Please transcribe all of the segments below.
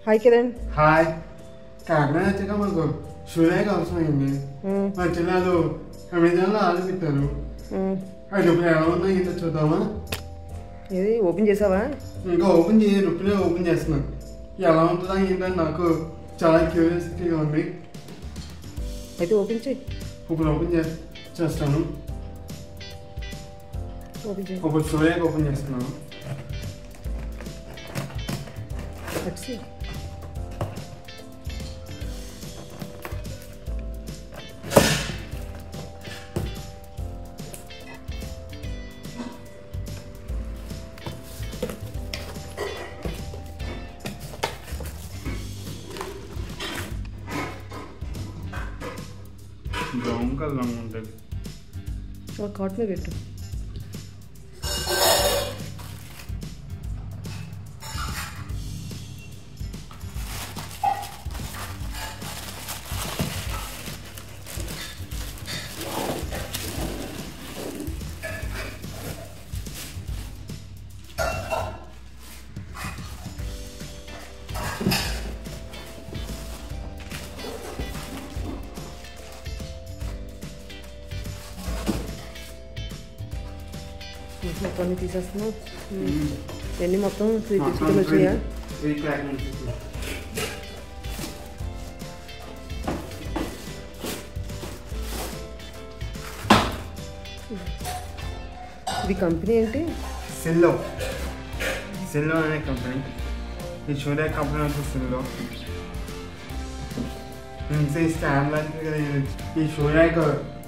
Hi Kiran. Hi. Kakinada వచ్చాక మాకు shoe rack అవసరమైంది. మా చిన్నాలు అమెజాన్లో ఆర్డర్ పెట్టారు. అది ఇప్పుడు ఎలా ఉన్నా ఏంటో చూద్దామా? ఇది ఓపెన్ చేసావా? ఇంకా ఓపెన్ చేయాలి, ఇప్పుడే ఓపెన్ చేస్తున్నాను. ఎలా ఉంటుందా ఏంటని నాకు చాలా క్యూరియాసిటీగా ఉంది. అయితే ఓపెన్ చేయి. ఇప్పుడు ఓపెన్ చేస్తాను. ఇప్పుడు షూరాక్ ఓపెన్ చేస్తున్నాను. బ్రౌన్ కలర్ ఉంటుంది. కాట్ మీద పెట్టు. మొత్తం తీసేస్తున్నావు. ఎన్ని మొత్తం 3 తీసుకొని వచ్చినాయా? ఇది కంపెనీ ఏంటి? సెల్లో అనే కంపెనీ. ఈ షూరాక్ కంపెనీ వచ్చి సెల్లో. స్టాండ్ లాంటిది కదా. ఈ షూరాక్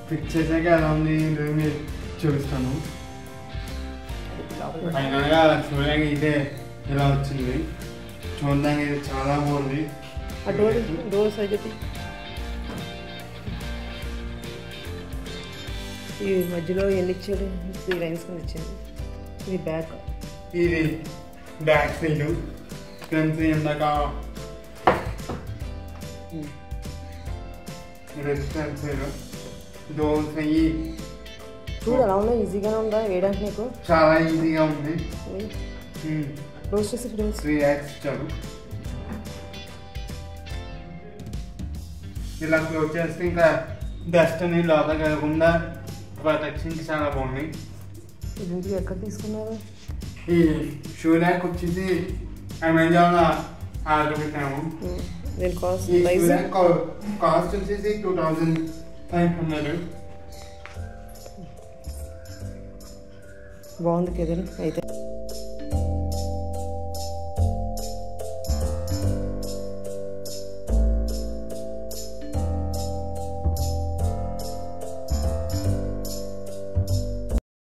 ఫిక్స్ చేసాక ఎలా ఉంది మీరు చూపిస్తాను. ఫైనల్గా షూరాక్ అయితే ఇలా వచ్చింది. చూడడానికి ఇది చాలా బాగుంది. డోర్ సైజ్ ఈ మధ్యలో ఎన్ని ఇచ్చాడు? 3 లైన్స్ కింద ఇచ్చాడు. ఇది బ్యాక్. ఇది బ్యాక్ సైడ్. ఫ్రంట్ సైడ్ ఇందాక ఫ్రంట్ సైడ్ డోర్స్ అయ్యి చూడు ఎలా ఉందా? ఈజీగానే ఉందా వేయడానికి? నీకు చాలా ఈజీగా ఉంది. క్లోజ్ చేసి ఫ్రెండ్స్ 3 యాక్స్ ఇచ్చారు. ఇలా క్లోజ్ చేస్తే ఇంకా డస్ట్ అని లోపల కలగకుండా ప్రొటెక్షన్కి చాలా బాగుంది. ఇది ఎక్కడ తీసుకున్నారు? ఈ షూరాక్ వచ్చేసి అమెజాన్లో ఆర్డర్ పెట్టాము. దీని కాస్ట్ కాస్ట్ వచ్చేసి 2500. బాగుంది కదా అయితే.